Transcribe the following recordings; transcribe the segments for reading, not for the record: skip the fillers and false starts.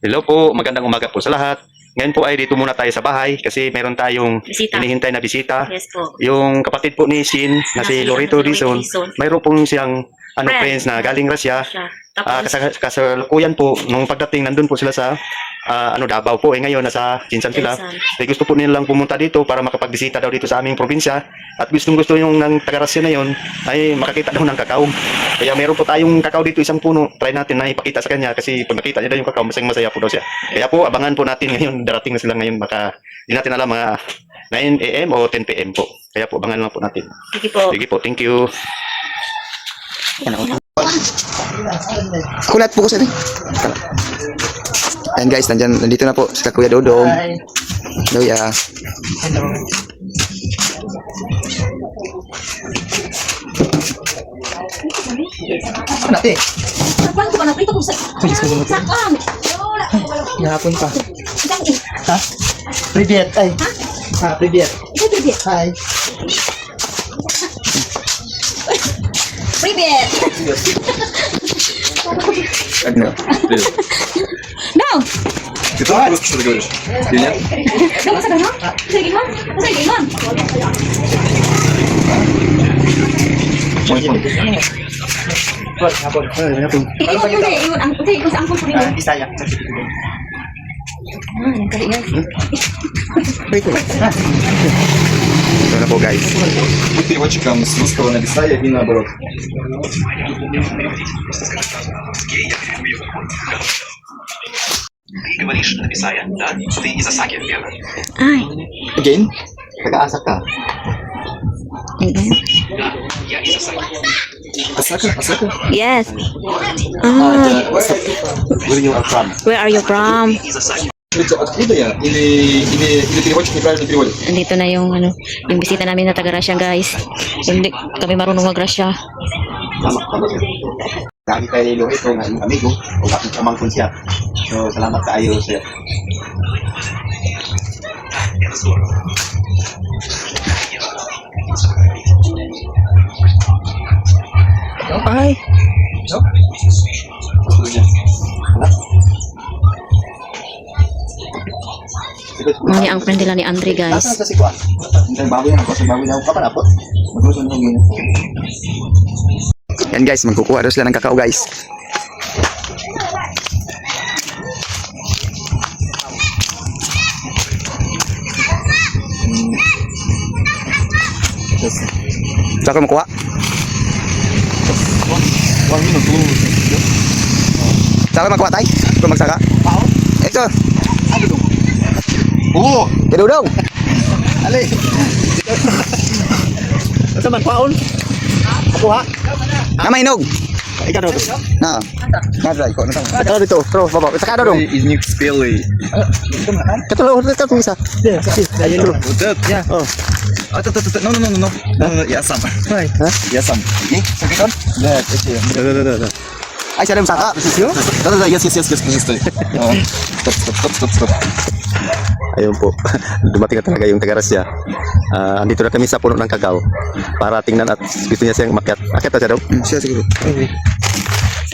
Hello po, magandang umaga po sa lahat. Ngayon po ay dito muna tayo sa bahay kasi meron tayong Bisita. hinihintay na bisita. Yes po. Yung kapatid po ni Shin na si Lorito Dizon, mayroon pong siyang friends na galing Russia. Tapos, Kasalukuyan po, nung pagdating nandun po sila sa Davao po. Ngayon nasa Jinsan sila. Eh, gusto po nilang pumunta dito para makapagbisita daw dito sa aming probinsya. At gusto yung ng taga-Russia na yun ay makakita daw ng kakao. Kaya meron po tayong kakao dito, isang puno. Try natin na ipakita sa kanya kasi pag nakita niya daw yung kakao, masaya po daw siya. Kaya po, abangan po natin ngayon. Darating na sila ngayon. Baka di natin alam mga 9 AM o 10 PM po. Kaya po, abangan lang po natin. sige po. Sige po, thank you. Kulat po ko sa Ayan guys, nandito na po si Kuya Dodong. Kuya. Nati. Saan ko ba naprito kung sa... Saan? Gihapon pa. Ha? Привет. Ay. Ha, привет. Привет. Hi. Привет. Ano? Дам! Ты тоже по-русски что-то говоришь? Или нет? Дам, masagay mo? Masagay mo? Masagay mo? Hapon. Hapon. Iwan mo na, iwan. Iwan sa angkong puri mo. Bisaya. Kalingan. Ito na po guys. Будь переводчиком с русского на Бисая и наоборот. Ты говоришь на Бисая, да? Ты из Осаки, верно? Ay. Again? Taga-asa ka. Я из Осаки. Осака? Осака? Yes. Where you are from? Where are you from? Из Осаки. Смотрите, откуда я? Или переводчик неправильно переводит? Andito na yung yung bisita namin na taga-Russia, guys. Hindi kami marunong mag-Russia. Tama. Dami tayo ito ng amigo o bakit pamangkon siya. So, salamat tayo sir. Ay. Mali ang friend nila ni Andre, guys. Nasa si Kuan? Ang bawi yan ako sa bawi na kapan apot. Maglusun ng gini. Yan guys, magkukuha daw sila ng kakao guys. Saan ka makuha? 1 minute, 2 minutes. Saan ka makuha tayo? Kung magsaka? Ito. О! Kedudong. Ali. Asa man kwaon? Kuha. Nama inog. Ikaw daw. Na. Nadra ko na. Ikaw dito. Pro, baba. Saka daw dong. Из них спелый. Katulo ito kung isa. Вот этот? Ya. Oh. No. Я сам. Ha? Я сам. Sige, sige kon. Да, это. Ay, siya rin saka. Да, yes, подожди, стой. Стоп. Ayun po, dumating na talaga yung taga-Russia. Andito na kami sa puno ng kakao para tingnan at gusto niya siyang makyat. Akyat na siya daw. Siya siguro.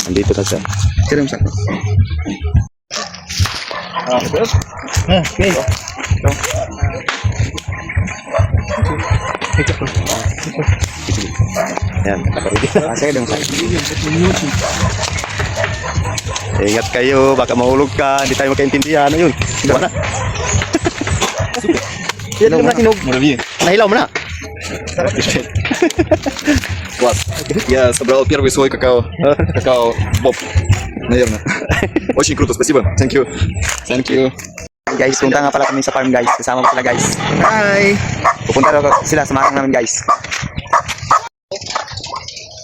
Andito na siya. Siya rin saka. Okay. Yan, nakakarigi. Sige dong. Ingat kayo, baka mahulog ka, hindi tayo magkaintindihan. Ayun, diba na? Yan naman na sinog. Муравьи. Nahilaw mo na. Класс. Я собрал первый свой какао. Какао боб. Наверное. Очень круто, спасибо. Thank you. Guys, punta nga pala kami sa farm guys. Kasama ko sila guys. Hi! Pupunta daw sila sa marang namin guys.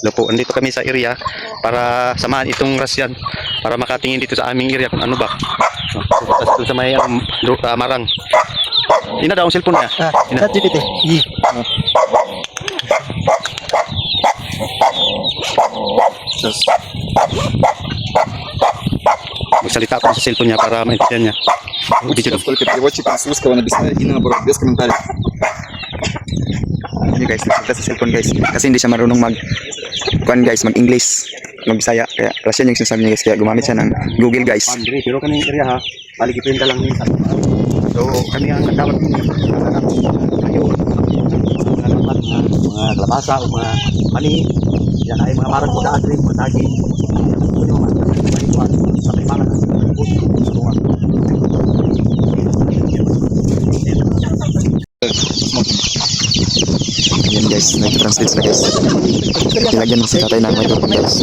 Hello po, andito kami sa area para samahan itong Russian para makatingin dito sa aming area kung ano ba. Dito sa may marang. Ina daw ang cellphone niya. Ina. GPT. Сейчас. Magsalita ako sa cellphone niya para maintindihan niya. Сейчас только переводчиком с русского на Бисая и наоборот, без комментариев. Hindi guys, nagsalita sa cellphone guys. Kasi hindi siya marunong mag-English. mag-Bisaya. Kaya Russian yung sinasabi niya guys. Kaya gumamit siya ng Google guys. Andre, pero kami area ha, paligipin ka lang yun. So, kami ang dapat kayo. Mga dapat mga kalabasa o mga mani. Yan ay mga marang po daan rin, mga daging. Ito yung mga ikuan sa kailangan ng Ayan guys, nag-translate sila guys. Nilagyan mo si tatay ng microphone guys.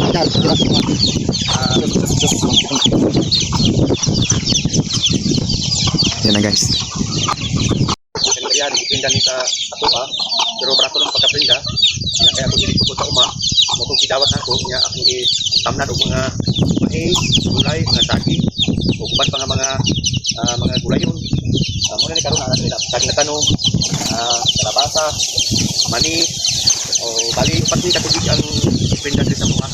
Yan na guys. Kaya dipinda ni sa ato ha, pero brato lang pagkapinda. Kaya ako dili ko sa uma, mo kung gidawat nako niya ako tamnad og mga mais, gulay, mga sagi, ug uban pa nga mga gulayon. Mo na ni karon ana nila kag natanom kalabasa, mani o bali upat ni katubig ang dipinda sa mga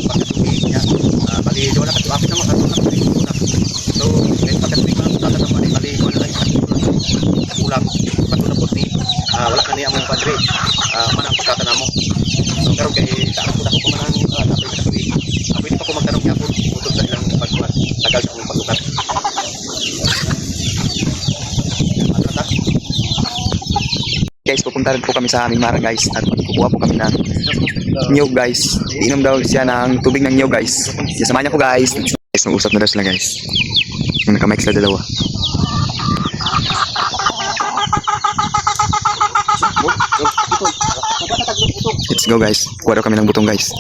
pagkatubig niya. Bali do na katuapit na mga katubig. So, may pagkatubig pa sa naman bali ko na lang ulam patulog po ni wala ka niya mong padre manang pagkatana mo so karon kay dako ko kumanan dapat ka tuig pwede pa ko magtanong niya po utod sa ilang pagkuhan tagal sa among pagkuhan Guys, pupunta rin po kami sa aming mara guys. At kukuha po kami ng niyog guys. Iinom daw siya ng tubig ng niyog guys. Sasamahan niya po guys. Guys, nag-usap na daw sila guys. Yung nakamike sila dalawa. Let's go guys. Kuha daw kami ng butong guys.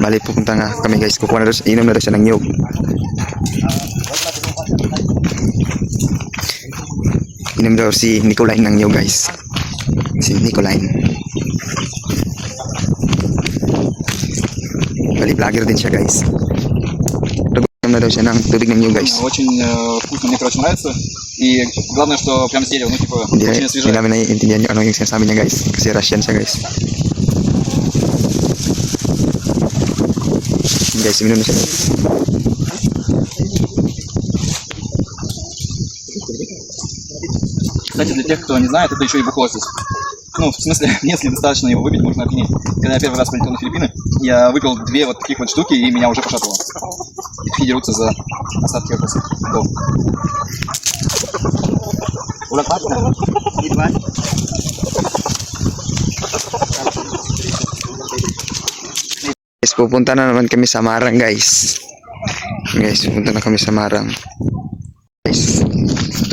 Bali pupunta nga kami guys. Kukuha na daw, inom na daw siya ng niyog. Inom daw si Nicoline ng niyog guys. Si Nicoline. Bali vlogger din siya guys. Inom na daw siya ng tubig ng niyog guys. Очень вкусно, мне, короче, нравится. И главное, что прям с дерева, ну, типа, Hindi очень освежает. namin naiintindihan yung ano yung sinasabi niya guys. Kasi Russian siya guys. Guys, minum na siya guys. Кстати, для тех, кто не знает, это еще и бухло здесь. Ну, в смысле, если достаточно его выпить, можно опьянеть. Когда я первый раз полетел на Филиппины, я выпил 2 вот таких вот штуки, и меня уже пошатывало. И такие дерутся за остатки вопросов. Guys, pupunta na naman kami sa Marang guys. Guys, pupunta na kami sa Marang. Guys,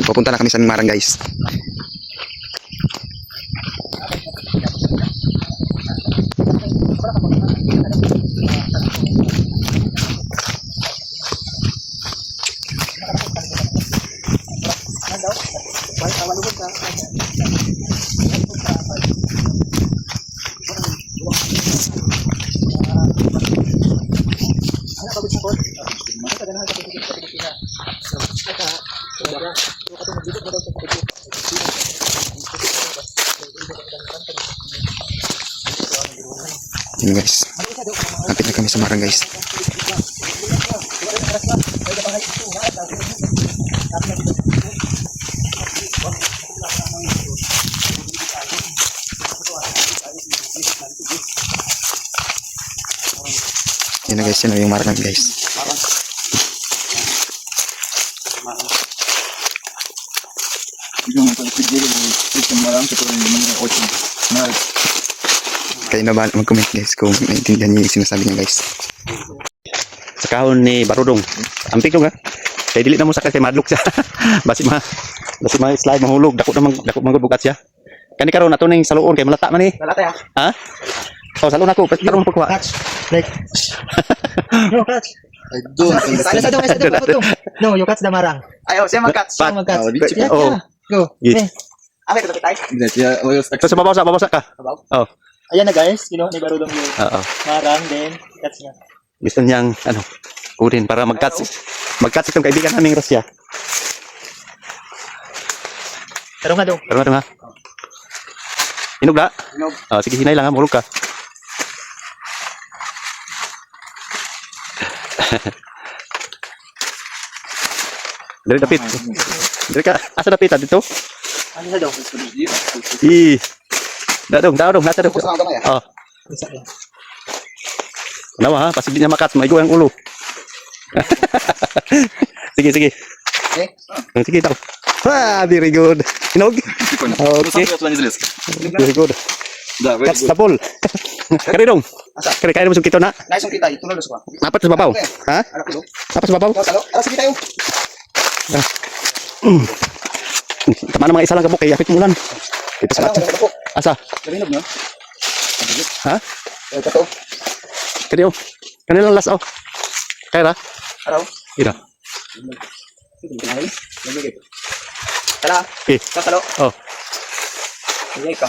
pupunta na kami sa Marang guys. Yun guys, lapit na kami sa Marang guys. Yun na guys, yun na yung Marang guys. Идем по дереву, встретим маран, который мне очень нравится. Kayo na ba mag-comment guys kung naiintindihan niyo yung sinasabi niya guys. sa kahon ni Barudong amping ko nga kay dili na mo sakay kay madlok siya basi ma slide mahulog dako man bugat siya kani karon ato ning saluon kay malata man ni Lalata ha oh salon ako karon pa kuha like, no catch. I don't understand. No, you catch the marang. Ayaw, siya mag-catch. Pat. Mag-catch. Видите? Yeah, Oh. yeah. Go. Git. Eh, Ame, ito tayo. Блять, я ловил так. So, sa babasa ka oh ayan na guys, ni Barudong yung oo marang, then catch niya. gusto niyang kunin para mag-catch itong kaibigan naming Russia Tarong nga daw. karon ha inog na Inog. sige hinay lang ha mahulog ka Dari dapit. Dari ka asa dapit dito? Ano na daw? Dadong, nasa dong. Tapos ang gamay Oh, Isa yan. nawa ha, pasig di niya makat, maigo ang ulo. Sige, sige. Okay. Sige, tao. Ah, very good. Hinog? Прикольно. Ну, Okay, смотри, я туда не залез. very good. Да, very Catch good. the ball. Kari dong. Kari, kaya mo sung kito na. Nice yung kita. Ito na luso ka. Dapat sa babaw. Ha? Ano ko? Dapat sa babaw. Ikaw, salo. Sige tayo. Tama na mga isa lang kabuk, kaya yapit mo lang. Ito sa Salo. katsa. Salo po. Asa? Kalinog na. Ha? Ito. Kani oh. Kani lang last oh. Kaya ra? Araw. Ira. Nice. Nagigit. Tala. Okay. Salo. Oh. Sige ka.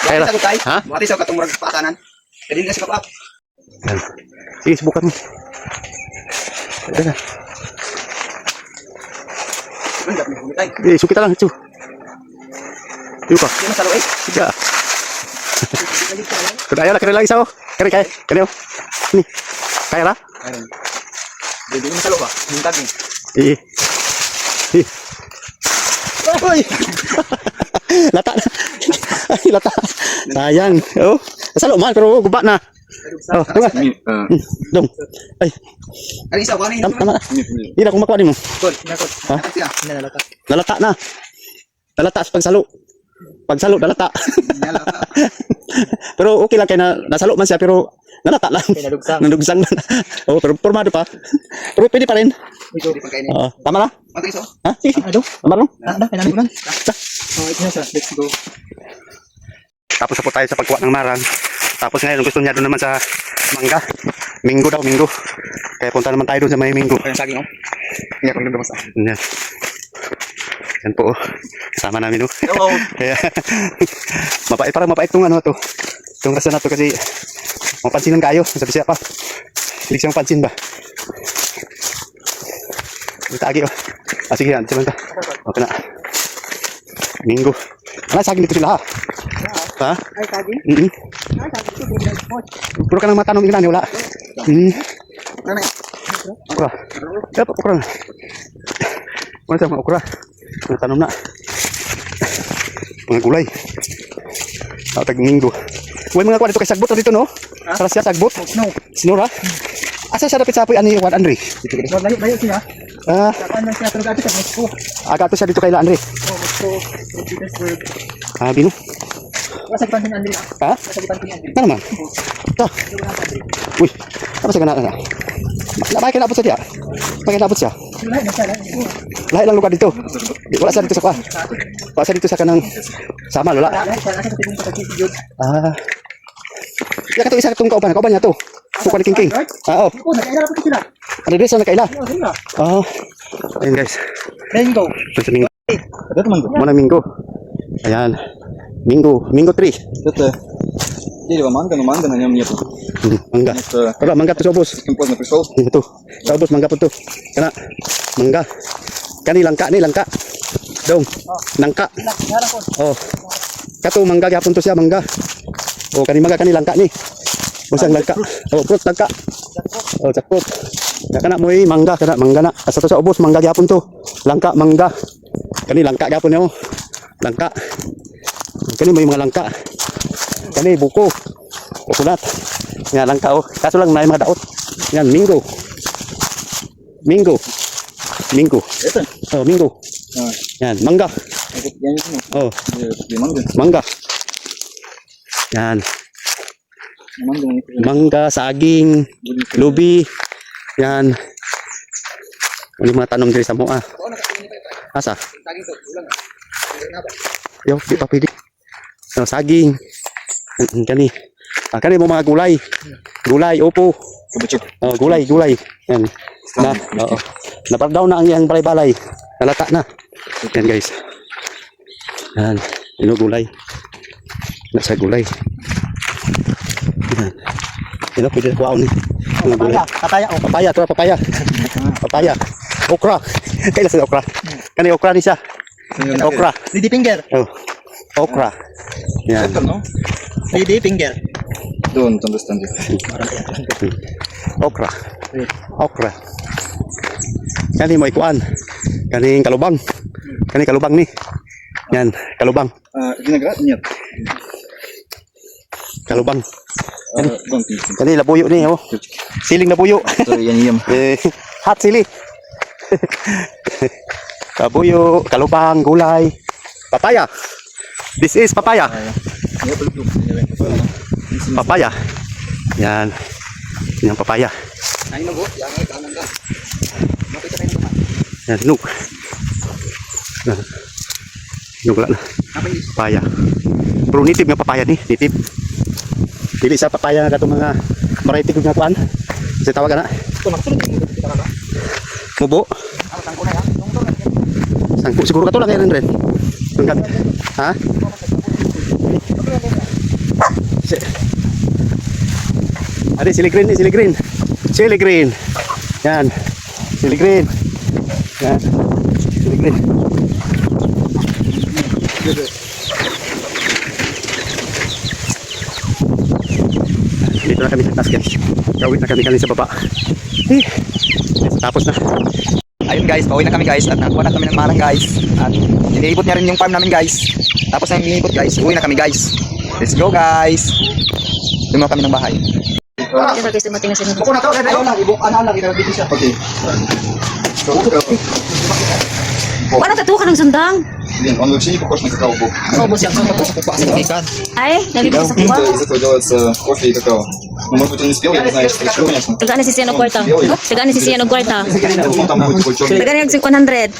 Kaya ra. Ha? Buati sa katong murag pakanan. Kadin kasi kapak. Yan. Sige, subukan mo. Ayan na. Mandak ni tay. Eh, sukita lang. Ito. Ito pa. Sino salo eh? Sige. Kaya na, kaya lang isa oh. Kaya. Kaya oh. Ni. Kaya ra? Ayun. Hindi mo salo ba? Hintag ni. Eh. Eh. Uy! Lata na. Ay, lata. Sayang. Oh. Salo man, pero guba na. Oh, tama. Dong. Ay, Ano isa ko ano tama na. Hindi na kung makuha din mo. Kol, nakot. Ha? Siya. Nalalata. Nalata na. Nalata sa pagsalo. Pagsalo, nalata. Pero okay lang kaya nasalo man siya, pero nalata lang. Pinadugsang. Nadugsang na. Oh, pero formado pa. Pero pwede pa rin. Ito di pagkain. Oo, tama na. Mati iso. Ha? Sige. Ano? Tama lang. Ano? Pinamig lang. Oh, ito na siya. Let's go. Tapos na po tayo sa pagkuha ng marang. Tapos ngayon gusto niya doon naman sa mangga. Minggo daw, minggo. Kaya punta naman tayo doon sa may minggo. Kaya saging oh. Hindi ako nagdabas ah. Yan. Yan po. Oh. Kasama namin. Oh. Hello. Kaya, mapait, parang mapait tong ano to. Itong rasa na to kasi mapansin lang kayo. Sabi siya pa. Hindi siya mapansin ba? Itagi oh. Ah, sige yan. Siya ka. Okay na. Minggo. Wala, saging dito sila ha. Ha? Ay, tagi. Ay, tagi. Ito, bigyan mo. Puro ka nang matanong ilan, wala. Ano na? Okra. Yap, okra. Ano sa mga okra? Mga tanong na. Mga gulay. Tag minggo. Huwag mga kuha dito kay sagbot o dito, no? Para siya sagbot. No. Sinura? Asa siya dapit sa apoy ani Juan Andre? Layo siya. Ah, Kapan lang siya. Pero dati sa Mexico. aga to siya dito kay La Andre. Oh, Mexico. Petersburg. Ah, bino. Nasa gipan ni Andre. Ha? Nasa gipan ni Andre. Na naman. Ta. Uy. Apa siya kana? Bakit kinabot siya? Bakit kinabot siya? Lahat na siya. Lahat. Lahat lang lugar dito. Wala siya dito sa kwa. Wala siya dito sa kanang sama, wala. Lahat siya. Nasa titingin sa pag-video. Ah. Ya kato isa katong kauban niya to. Suka ni King. Ah, oh. Oh, nag-aira po sila. Ano din sa nakaila? Oh, sila. Ah. Ayun guys. Rainbow. Ito sa minggo. Это манго. Muna minggo. Ayan. Minggo. Minggo tree. Это дерево манго, но манго на нем нету. Mangga. Потому что Wala, mangga to sa ubos. слишком поздно пришел. Ito. Sa ubos, mangga po to. Kana. Mangga. Kani langka ni langka. Dong. Langka. Nara ko. Oh. Kato mangga gyapon to siya mangga. Oh, kani mangga kani langka ni. Usang langka. Oh, fruit langka. Oh, jackfruit. Kana moy mangga kana mangga na. Asa to sa ubos mangga gyapon to. Langka mangga. Kani langka gyapon niyo. Langka. Kani may mga langka. Kani buko. Coconut. Yan langka oh. Kaso lang na mga daot. Yan minggo. Minggo. Minggo. Это? Oh, minggo. А, Yan, mangga. это я не знаю, Oh, где манго. mangga. Yan, Манго у них уже mangga, saging, будет. lubi. Yan. Ano yung mga tanom diri sa mua? Asa? Saging to. Ulang. Yo, di pa pwede. Oh, saging. Kani. Ah, kani mo mga gulay. Gulay, opo. Кабачок. Oh, gulay, gulay. Yan. Na, oo. Napardaw na ang iyang balay-balay. Nalata na. Yan guys. Yan. Ino gulay. Nasa gulay. Yan. Ino pwede kuwaon ni. Mga gulay. Kataya. Oh. Papaya, to papaya. Papaya. Okra. Kailan sa okra? Kani okra ni siya. Okra. Lady finger. Oh. Okra. Yan. Это, ну, Lady finger. don't understand you. Okra. Okra. Kani mo ikuan. Kani kalubang. Kani kalubang ni. Yan, kalubang. Виноград? Нет. Kalubang. Дом пишет. Kani labuyo ni oh. Siling labuyo. Я не ем. Hot sili. Kabuyo, kalubang, gulay, papaya. This is papaya. Я полюблю. Papaya. Yan. Yan papaya. Yan, hinog. Hinog lang. Papaya. Pero native nga papaya ni, native. Dili sa papaya nga itong mga variety kong nga kuan. Kasi tawag na. Mubo. Sangko siguro ka to lang rin. Ha? Ada sili green ni, sili green. Sili green. Yan. Sili green. Yan. Sili green. Dito na kami sa taas guys. Gawin na kami kanina sa baba. Tapos na. Ayun guys, pauwi na kami guys at nakuha na kami ng marang guys. At iniipot niya rin yung farm namin guys. Tapos na yung iniipot guys, uwi na kami guys. Let's go guys. Lumaw kami ng bahay. Kaya guys, dumating na sila. Окей. Wala tatuwa ka ng sundang. Блин, он вообще не похож на какао-боб. Ay, nalipis sa kuwa. Из этого делается кофе и какао. Ну, может быть, он не спелый, не знаю, что еще, конечно. Tagaan ni si Sian og kwarta. Tagaan ni si Sian og kwarta. Ну, там будет такой черный. Tagaan ni og 100.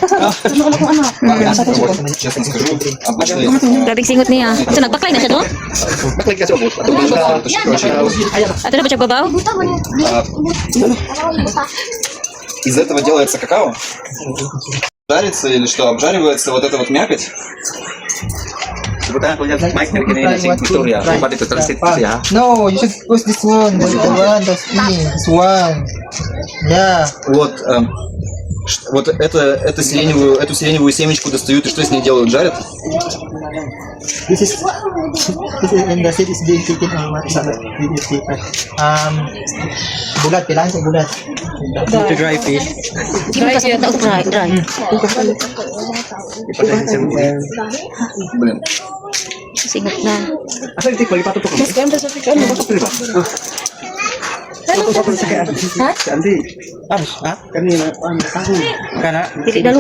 Вот, честно скажу, обычный. Grabing singot niya. So nagbaklay na siya do? Baklag ka sa ubos. Это же, короче, Ato na ba siya babaw? из этого делается какао. Жарится или что? Обжаривается вот эта вот мякоть. Sebutan ko niya Mike na kinina si Victoria. Kung bakit ito transit ko siya. No, you should push this one. That's the one. That's me. This one. Yeah. Вот, вот эту сиреневую семечку достают и что с ней делают? Жарят? This is and the seed is being taken out. It is taken. Bulat, kailangan sa bulat. To dry fish. Hindi ka sa og dry. Блин. Singot na. Asa ito ko ipatutok ko. Ha? Andi. Ha? Kanina kana. Dili dalo.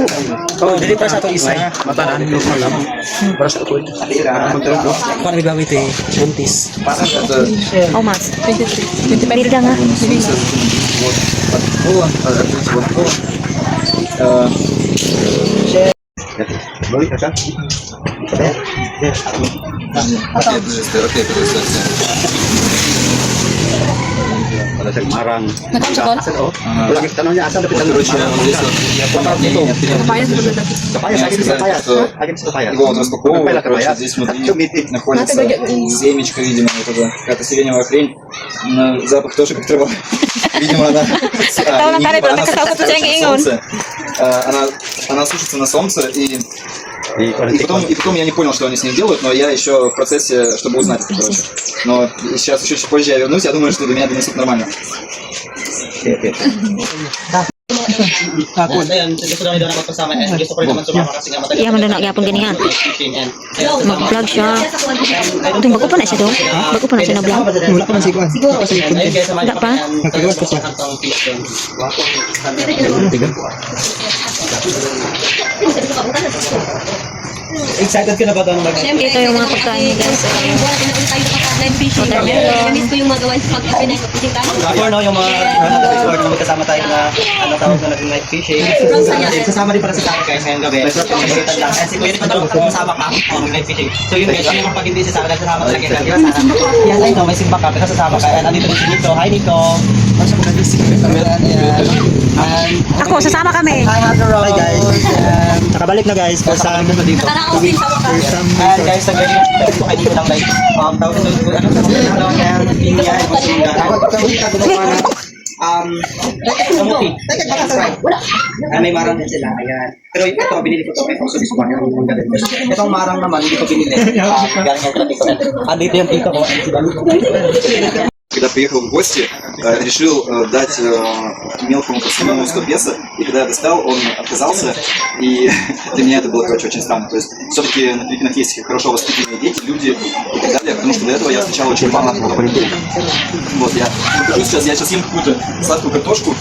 Oh, dili pa sa to isa. Matanan ko lang. Para sa ko. Kung nagawit eh, buntis. Это How much? 23. Pwede lang ha. вот от пола, открыть вот пол. Balik ka. Окей, Wala siyang marang. Nagkam sa kon? Wala kang tanong niya, asan dapat tanong Короче, здесь вот я понял, Kapaya, sa akin sa kapaya. Akin sa kapaya. его вот распаковывают, короче, здесь внутри находится семечко, видимо, вот это какая-то сиреневая хрень. На запах тоже как трава. Видимо, она не на солнце. Она сушится на солнце, и потом я не понял, что они с ним делают, но я еще в процессе, чтобы узнать это, короче. Но сейчас еще чуть позже я вернусь, я думаю, что до меня донесут нормально. Iya man na gyapon ganihan. Mag-vlog siya. Ito bago pa na siya do. Bago pa na siya na vlog. Wala pa man si Kwan. Wala pa. Nagkagawas pa siya. Excited ka na ba daw na Ito yung mga pagkain niya guys. Watermelon. Miss ko yung magawa sa pag-pinay ko. Before no, yung mga magkasama tayo na ano tawag na nag-night fishing. Sasama din pala si Sara guys ngayong gabi. Pagkakita lang. Kasi kuya pa daw kasama ka mag-night fishing. So yun guys, yung pag hindi si Sara kasama talaga kita. Yan ay no, may simba ka pero sasama ka. Nandito rin si Nico. Hi Nico. Ako, sasama kami. Hi guys. Nakabalik na guys. First time dito. Nakaraos din sa wakas. And guys, nag-ready ko kayo dito lang like tawag sa may marang din sila, ayan. Pero ito, binili ko ito kay Fox Biscuit. Itong marang naman, hindi ko binili. Galing ako dito. Andito yung tito ko. когда приехал в гости, решил дать мелкому пацану 100 песо, и когда я достал, он отказался, и для меня это было, короче, очень странно. То есть, все-таки на Филиппинах есть хорошо воспитанные дети, люди и так далее, потому что до этого я встречал очень мало. Вот, я покажу сейчас, я сейчас ем какую-то сладкую картошку.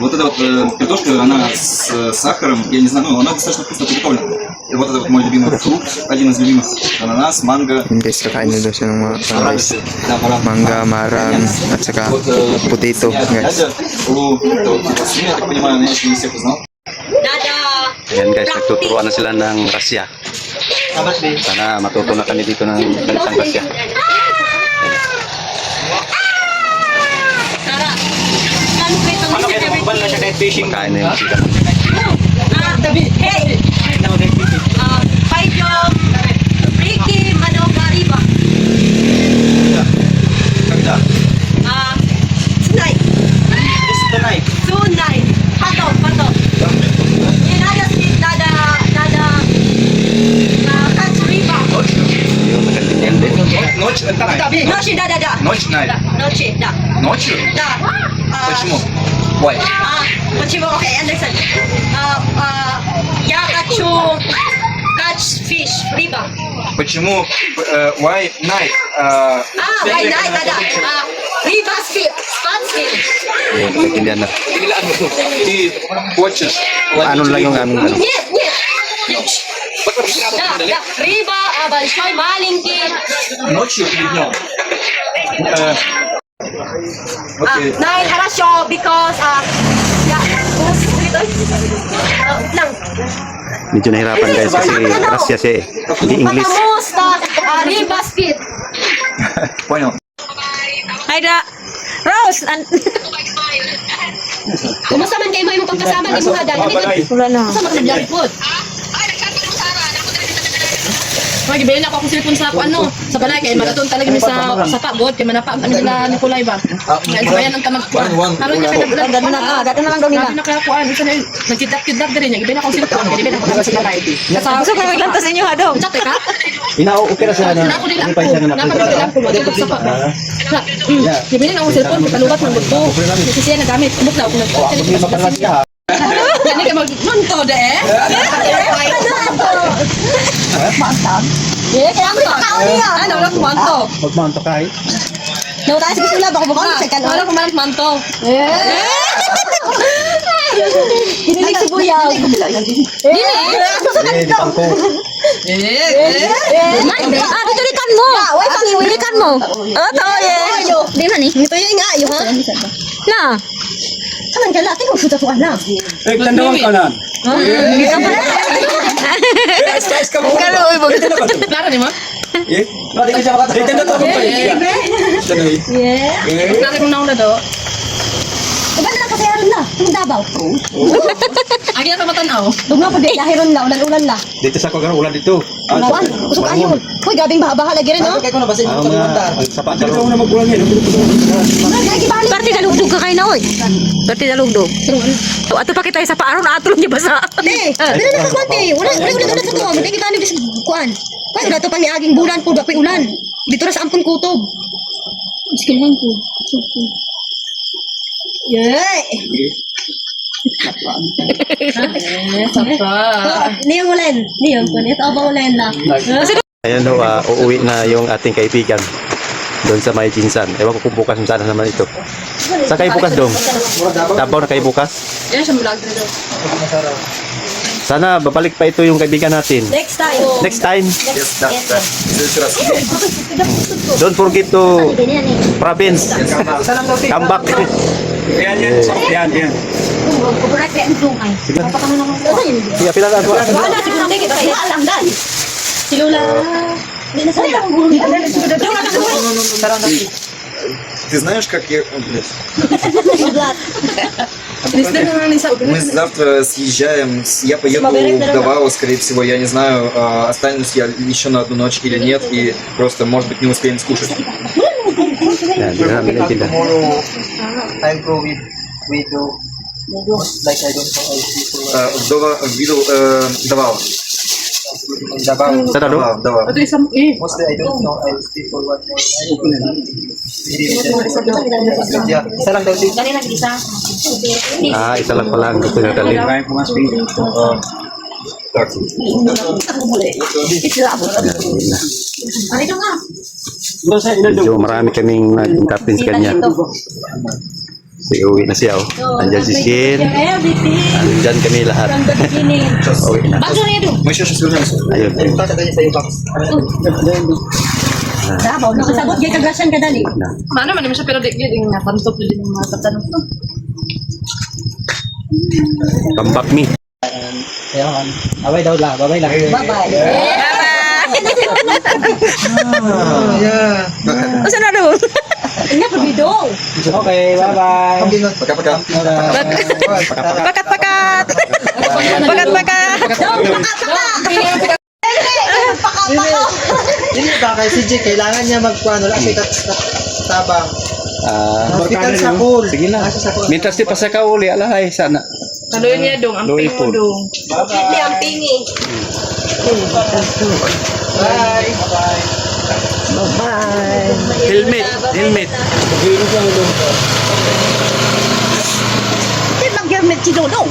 Вот эта вот картошка, она с сахаром, я не знаю, ну, она достаточно вкусно приготовлена. И вот это вот мой любимый фрукт, один из любимых, ананас, манго. Guys, kakain na daw siya ng mga guys. Да, пора. Mangga, marang, at saka Вот potato, guys. дядя, это вот его сын, я так понимаю, но я еще не всех узнал. Ayan guys, nagtuturuan na sila ng rasya. Sana matuto na kami dito ng kalitang rasya. Ano kaya naman na siya kahit fishing? Kain na yung chicken. Hey! Payong Ricky Manogariba. Когда? Tonight. This tonight. Tonight. Pato. Nada speed, nada, catch riba. Yung nagandingan din. Ночь, это night. Ночи, да. Ночь, night. Ночи, да. Ночью? Да. Почему? Why? Почему? Okay, understand. Я хочу catch fish, riba. Почему? Why night? Why night, nada. Riba speed, spot speed. Yung nagandingan na. Ты хочешь Ano lang yung aming ano. Нет. Да. Риба, большой, маленький. ночью или днем? Окей. Night, хорошо, because, lang. Medyo nahirapan guys kasi rasya siya eh. Hindi English. Потому что риба speed. Понял. Ay da. Rose, Kumusta man kayo mo pagkasama ni Muhadan? wala na. Kasama ka sa food. Mga gibayan ako akong cellphone sa ano, sa balay kay magaton talaga mi sa pagod kay manapa ano nila Nicolay ba. Kaya bayan ang tamag kuan. Karon niya pinagdala Gano'n na lang daw nila. Grabe na kaya kuan, isa na nagkidap-kidap diri niya. Gibayan akong cellphone, kay gibayan ako sa balay. Gusto ko maglantas ninyo ha dong. Chat ka? Okay na siya na. Ako nila ako. Napagdala ko mo sa pa. Gibayan akong cellphone palubat ng gusto. Kasi siya nagamit. Kumot na ako nag. Gani ka magmanto de eh. Ano lang manto. Magmanto ka eh. Daw tayo sa sila, baka baka sa Ano ko man manto. Kinilig si Buyaw. Pangko. Tulikan mo. Tulikan mo. To eh. Di man ni. Ito yung nga, yung ha? Na. Kaman ka natin kung suta tuan na. Tandawang ka na. Kalo uy bog. Klaro ni mo? Mati ka siya makata. Tanda to pa. Klaro kung nauna do. Iba na lang kasi haron na. Itong Davao. Agi na matanaw. Itong nga po di, lahiron na, ulan-ulan na. Dito sa kagaran ulan dito. Ulan, kusok ayon. Hoy, gabing baha-baha lagi rin, no? Kaya ko na basta yung ang sapat. Dito na magulang yan. Parti dalugdog ka kay na oy. Parti dalugdog. Ato pa kita sa paaron atulong niya basa. Hindi, dili na kaswante. Ulan sa tuwa. Hindi ka nabis kuan. Kaya na to pang niaging bulan po, dapat ulan. Dito na sa ampun kutob. Iskilhan ko. Yay! Niyong ulan. Niyong ulan. Ito ba ulan na? Ayan ho, uuwi na yung ating kaibigan doon sa may Jinsan. Ewan ko kung bukas sana naman ito. Saan kayo bukas dong? Davao na kayo bukas? Yan siya vlog dito. Sana babalik pa ito yung kaibigan natin. Next time. Next time, Yes, да. Следующий раз. don't forget to province. Come back. Yan. Sige, pila na ako. Wala, siguro hindi kita kaya alam dan. Si Lola. Hindi na sila. Ты знаешь, как я... Мы завтра съезжаем, я поеду в Давао, скорее всего, я не знаю, останусь я еще на одну ночь или нет, и просто, может быть, не успеем скушать. Yan, hindi na namin naintindihan. I'll go with you. Like I don't know. Видел Давао. Sa dado? Ito isang eh. Mostly, I don't know. I'll stay for one more. Yeah, isa lang daw si. Ah, isa lang pala ang gusto niya dalhin. Medyo marami kaming nag-captain sa kanya. Si uwi na siya, oh. Andyan si Shin. Andyan kami lahat. Uwi na. Мы еще сейчас вернемся. Ayun. Dabaw, nakasagot kay kagrasan ka dali. Mana man naman siya pero di yung natantop din yung mga tatanong ko. Come back me. Ayan. Babay daw lang. Babay lang. Bye-bye. Yeah. Usa na doon. Ina pa bidong. Okay, bye-bye. Пока-пока. Pakat-pakat. Pakat-pakat. Hindi ba kay CJ, kailangan niya magkuano lang sikat tabang. Hospital sa pool. Sige lang. Mintas di pa sa kauli, alahay, sana. Kaluin niya dong, ang Loy pingo po. dong. Hindi ang pingi. Bye. Helmet, helmet. Hindi mag-germet si Dodo.